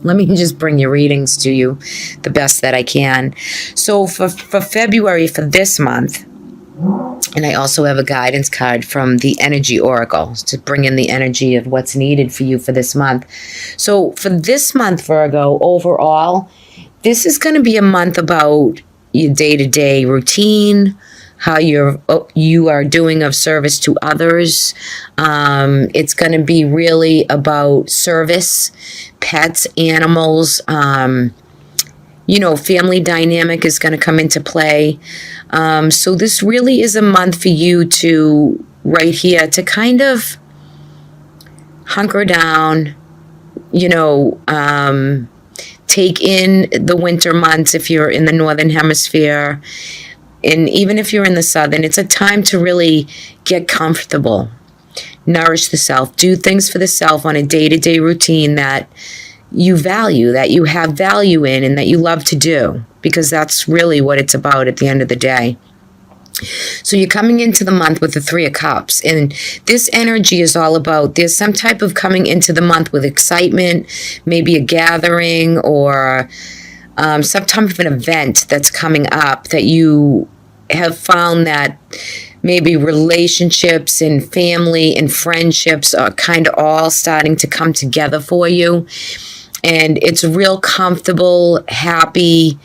Let me just bring your readings to you the best that I can. So for February, for this month, and I also have a guidance card from the Energy Oracle to bring in the energy of what's needed for you for this month. So for this month, Virgo, overall, this is going to be a month about your day-to-day routine, how you are doing of service to others. It's going to be really about service, pets, animals. Family dynamic is going to come into play. So this really is a month for you to, right here, to kind of hunker down, take in the winter months if you're in the northern hemisphere. And even if you're in the southern, it's a time to really get comfortable, nourish the self, do things for the self on a day-to-day routine that you value, that you have value in, and that you love to do, because that's really what it's about at the end of the day. So you're coming into the month with the Three of Cups, and this energy is all about, there's some type of coming into the month with excitement, maybe a gathering or some type of an event that's coming up that you have found that maybe relationships and family and friendships are kind of all starting to come together for you. And it's a real comfortable, happy,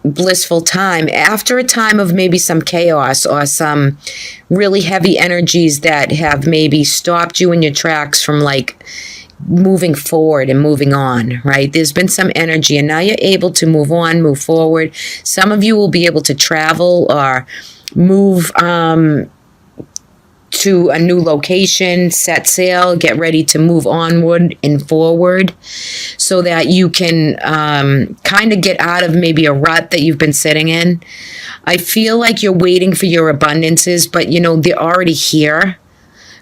blissful time after a time of maybe some chaos or some really heavy energies that have maybe stopped you in your tracks from like moving forward and moving on, right? There's been some energy and now you're able to move on, move forward. Some of you will be able to travel or move to a new location, set sail, get ready to move onward and forward so that you can kind of get out of maybe a rut that you've been sitting in. I feel like you're waiting for your abundances, but they're already here.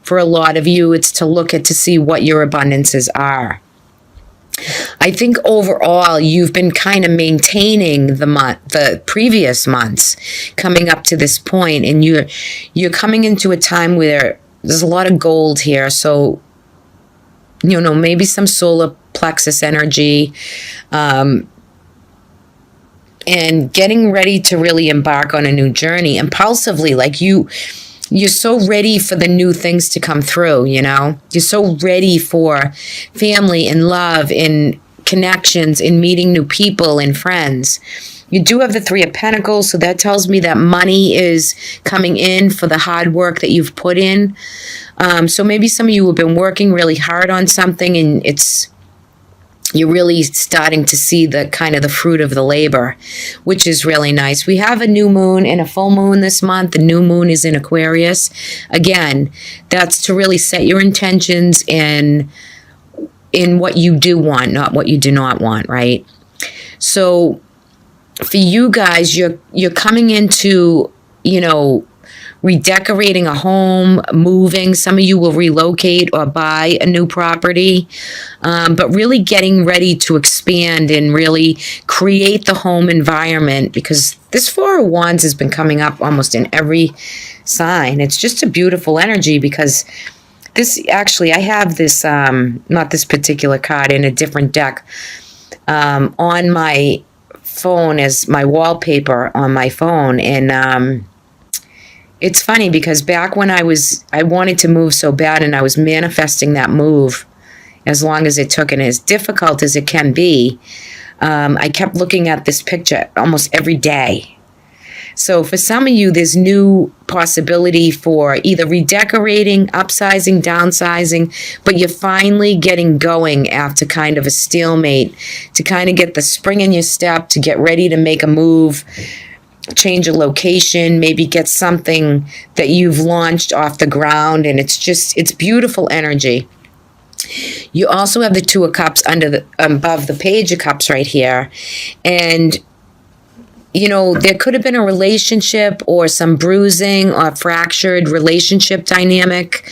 For a lot of you, it's to look at to see what your abundances are. I think overall, you've been kind of maintaining the previous months coming up to this point, and you're coming into a time where there's a lot of gold here. So, maybe some solar plexus energy, and getting ready to really embark on a new journey impulsively, like you're so ready for the new things to come through, You're so ready for family and love and connections and meeting new people and friends. You do have the Three of Pentacles, so that tells me that money is coming in for the hard work that you've put in. So maybe some of you have been working really hard on something and you're really starting to see the kind of the fruit of the labor, which is really nice. We have a new moon and a full moon this month. The new moon is in Aquarius. Again, that's to really set your intentions in what you do want, not what you do not want, right? So for you guys, you're coming into, redecorating a home, moving. Some of you will relocate or buy a new property, but really getting ready to expand and really create the home environment, because this Four of Wands has been coming up almost in every sign. It's just a beautiful energy because I have this, not this particular card, in a different deck on my phone as my wallpaper on my phone. And it's funny because back when I wanted to move so bad and I was manifesting that move as long as it took and as difficult as it can be, I kept looking at this picture almost every day. So for some of you, there's new possibility for either redecorating, upsizing, downsizing, but you're finally getting going after kind of a stalemate to kind of get the spring in your step, to get ready to make a move, change a location, maybe get something that you've launched off the ground, and it's beautiful energy. You also have the Two of Cups above the Page of Cups right here, and there could have been a relationship or some bruising or fractured relationship dynamic,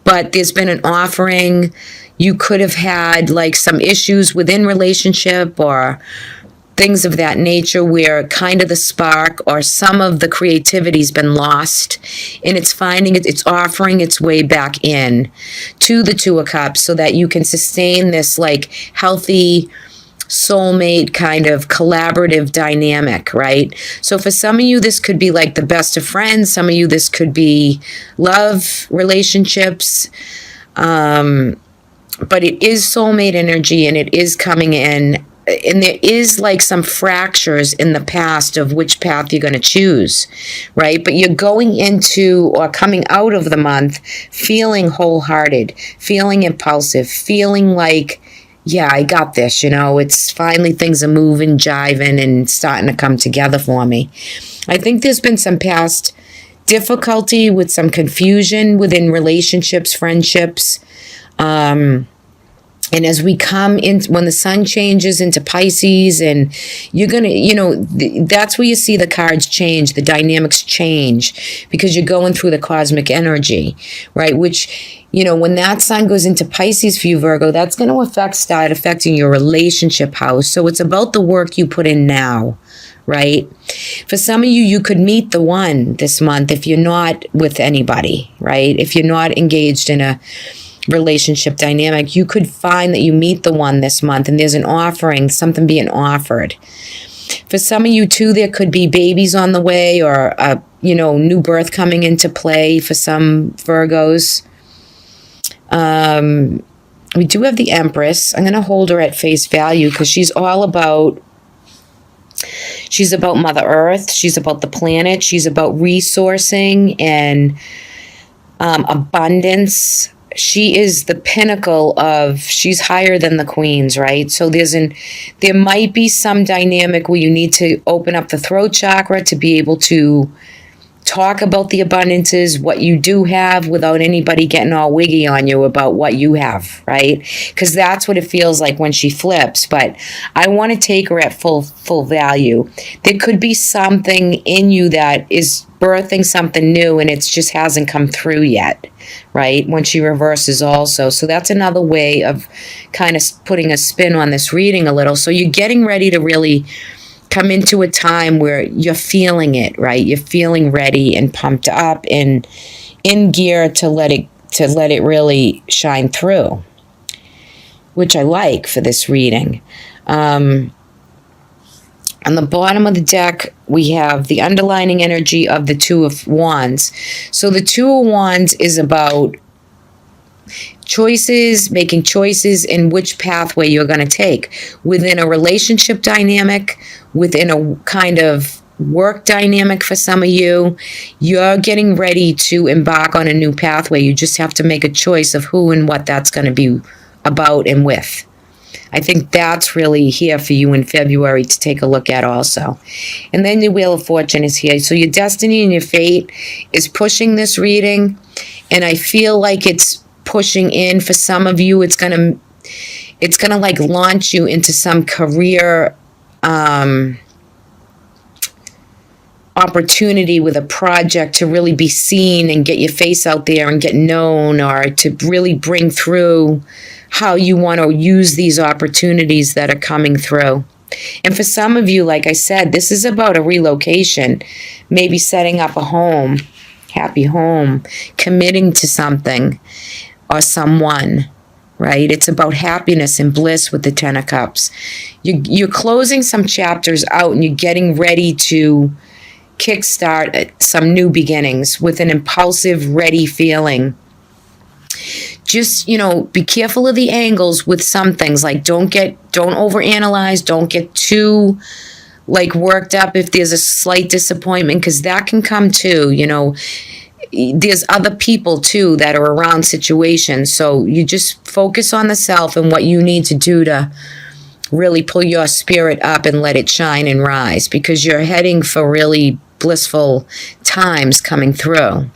but there's been an offering. You could have had like some issues within relationship, or things of that nature where kind of the spark or some of the creativity's been lost, and it's offering its way back in to the Two of Cups so that you can sustain this like healthy soulmate kind of collaborative dynamic, right? So for some of you, this could be like the best of friends. Some of you, this could be love relationships. But it is soulmate energy, and it is coming in. And there is like some fractures in the past of which path you're going to choose, right? But you're going into or coming out of the month feeling wholehearted, feeling impulsive, feeling like, yeah, I got this, it's finally things are moving, jiving, and starting to come together for me. I think there's been some past difficulty with some confusion within relationships, friendships, and as we come in, when the sun changes into Pisces, and you're going to, that's where you see the cards change, the dynamics change, because you're going through the cosmic energy, right? Which, when that sun goes into Pisces for you, Virgo, that's going to start affecting your relationship house. So it's about the work you put in now, right? For some of you, you could meet the one this month if you're not with anybody, right? If you're not engaged in a relationship dynamic, you could find that you meet the one this month and there's an offering, something being offered. For some of you too, there could be babies on the way or a new birth coming into play for some Virgos. We do have the Empress. I'm going to hold her at face value because she's about Mother Earth. She's about the planet. She's about resourcing and abundance. She is the pinnacle she's higher than the queens, right? So there might be some dynamic where you need to open up the throat chakra to be able to talk about the abundances, what you do have, without anybody getting all wiggy on you about what you have, right? Because that's what it feels like when she flips. But I want to take her at full value. There could be something in you that is birthing something new and it just hasn't come through yet, right? When she reverses also. So that's another way of kind of putting a spin on this reading a little. So you're getting ready to really come into a time where you're feeling it, right? You're feeling ready and pumped up and in gear to let it really shine through, which I like for this reading. On the bottom of the deck, we have the underlining energy of the Two of Wands. So the Two of Wands is about choices, making choices in which pathway you're going to take within a relationship dynamic, within a kind of work dynamic for some of you. You're getting ready to embark on a new pathway. You just have to make a choice of who and what that's going to be about and with. I think that's really here for you in February to take a look at also. And then the Wheel of Fortune is here. So your destiny and your fate is pushing this reading. And I feel like it's pushing in for some of you. It's gonna like launch you into some career opportunity with a project to really be seen and get your face out there and get known, or to really bring through how you want to use these opportunities that are coming through. And for some of you, like I said, this is about a relocation, maybe setting up a home, happy home, committing to something or someone, right? It's about happiness and bliss with the Ten of Cups. You're closing some chapters out and you're getting ready to kickstart some new beginnings with an impulsive, ready feeling. Just, be careful of the angles with some things. Like don't overanalyze, don't get too worked up if there's a slight disappointment, because that can come too, There's other people too that are around situations. So you just focus on the self and what you need to do to really pull your spirit up and let it shine and rise, because you're heading for really blissful times coming through.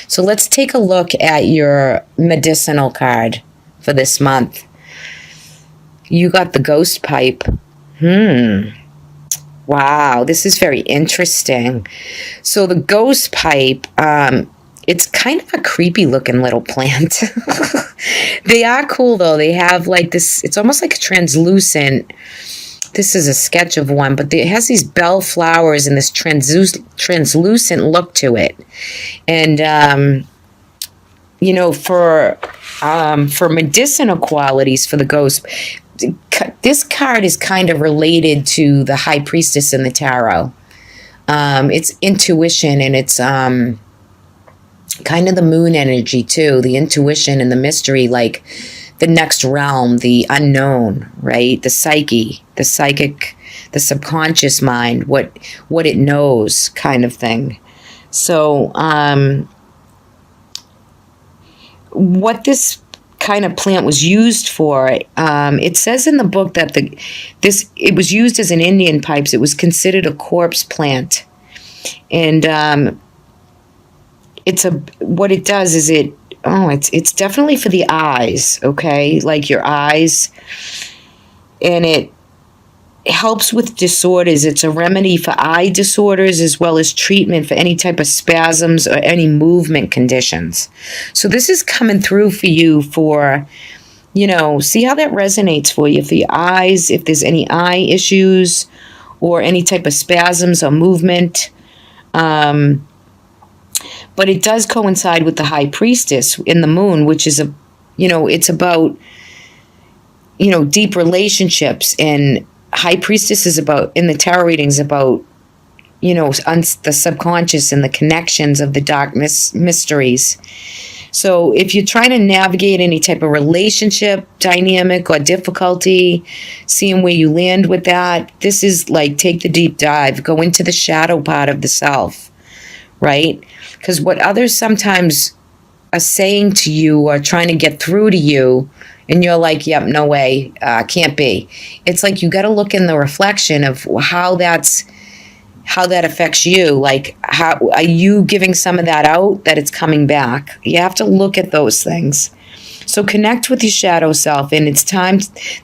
So let's take a look at your medicinal card for this month. You got the Ghost Pipe. Wow, this is very interesting. So the Ghost Pipe, it's kind of a creepy looking little plant. They are cool though. They have this, it's almost like a translucent this is a sketch of one, but it has these bell flowers and this translucent look to it. And, you know, for medicinal qualities for the ghost, this card is kind of related to the High Priestess in the tarot. It's intuition, and it's kind of the moon energy too, the intuition and the mystery, like the next realm, the unknown, right? The psyche, the psychic, the subconscious mind, what it knows, kind of thing. So what this kind of plant was used for, it says in the book that it was used as an Indian pipes. It was considered a corpse plant, and what it does is it's definitely for the eyes, okay, like your eyes, and it helps with disorders. It's a remedy for eye disorders as well as treatment for any type of spasms or any movement conditions. So this is coming through for you for, you know, see how that resonates for you. For your eyes, if there's any eye issues or any type of spasms or movement. But it does coincide with the High Priestess in the moon, which is it's about, deep relationships, and High Priestess is about, in the tarot readings, about, the subconscious and the connections of the dark mysteries. So if you're trying to navigate any type of relationship dynamic or difficulty, seeing where you land with that, this is like, take the deep dive, go into the shadow part of the self, right? Because what others sometimes are saying to you or trying to get through to you, and you're like, yep, no way, can't be. It's like you got to look in the reflection of how that affects you. Like, how are you giving some of that out, that it's coming back? You have to look at those things. So connect with your shadow self, and it's time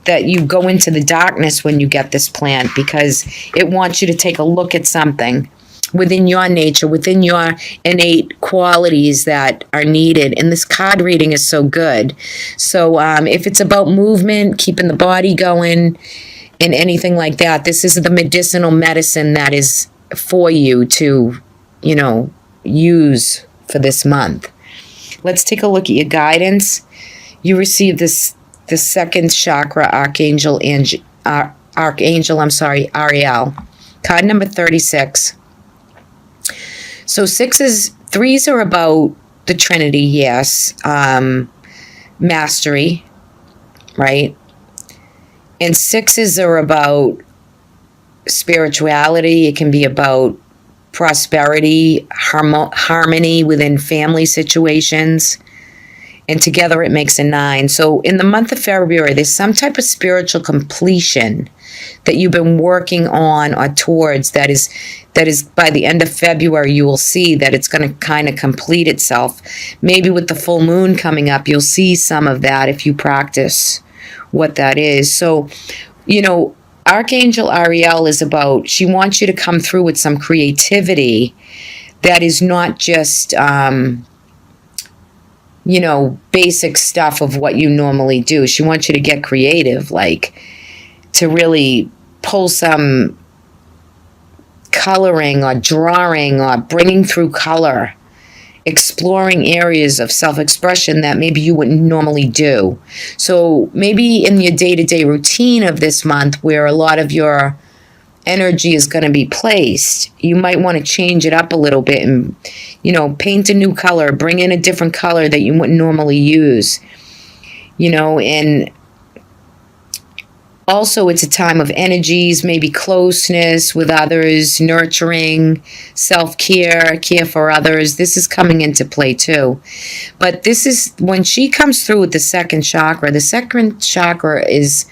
that you go into the darkness when you get this plant, because it wants you to take a look at something within your nature, within your innate qualities that are needed. And this card reading is so good. So if it's about movement, keeping the body going, and anything like that, this is the medicinal medicine that is for you to, use for this month. Let's take a look at your guidance. You received the second chakra archangel, Ariel. Card number 36. So threes are about the Trinity, yes. Mastery, right? And sixes are about spirituality. It can be about prosperity, harmony within family situations. And together it makes a 9. So in the month of February, there's some type of spiritual completion that you've been working on or towards that is by the end of February, you will see that it's going to kind of complete itself. Maybe with the full moon coming up, you'll see some of that if you practice what that is. So, Archangel Ariel is about, she wants you to come through with some creativity that is not just, basic stuff of what you normally do. She wants you to get creative, like to really pull some coloring or drawing or bringing through color, exploring areas of self-expression that maybe you wouldn't normally do. So maybe in your day-to-day routine of this month, where a lot of your energy is going to be placed, you might want to change it up a little bit and, paint a new color, bring in a different color that you wouldn't normally use, and also it's a time of energies, maybe closeness with others, nurturing, self-care, care for others. This is coming into play too. But this is, when she comes through with the second chakra is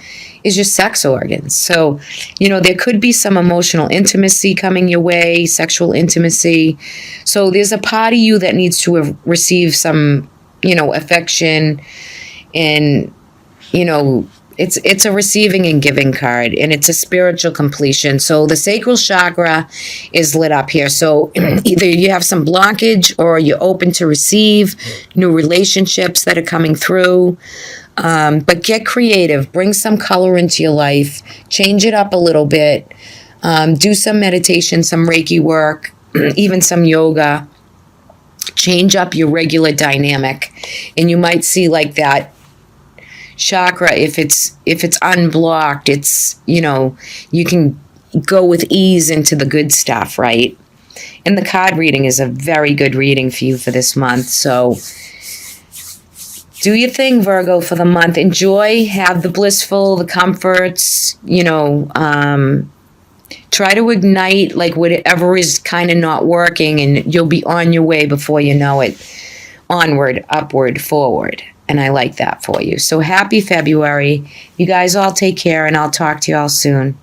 your sex organs. So, there could be some emotional intimacy coming your way, sexual intimacy. So there's a part of you that needs to receive some, affection, and, it's a receiving and giving card, and it's a spiritual completion. So the sacral chakra is lit up here. So either you have some blockage or you're open to receive new relationships that are coming through. But get creative, bring some color into your life, change it up a little bit, do some meditation, some Reiki work, even some yoga. Change up your regular dynamic, and you might see like that chakra, if it's unblocked, it's, you can go with ease into the good stuff, right? And the card reading is a very good reading for you for this month. So do your thing, Virgo, for the month. Enjoy, have the blissful, the comforts, try to ignite like whatever is kind of not working, and you'll be on your way before you know it. Onward, upward, forward. And I like that for you. So happy February. You guys all take care, and I'll talk to you all soon.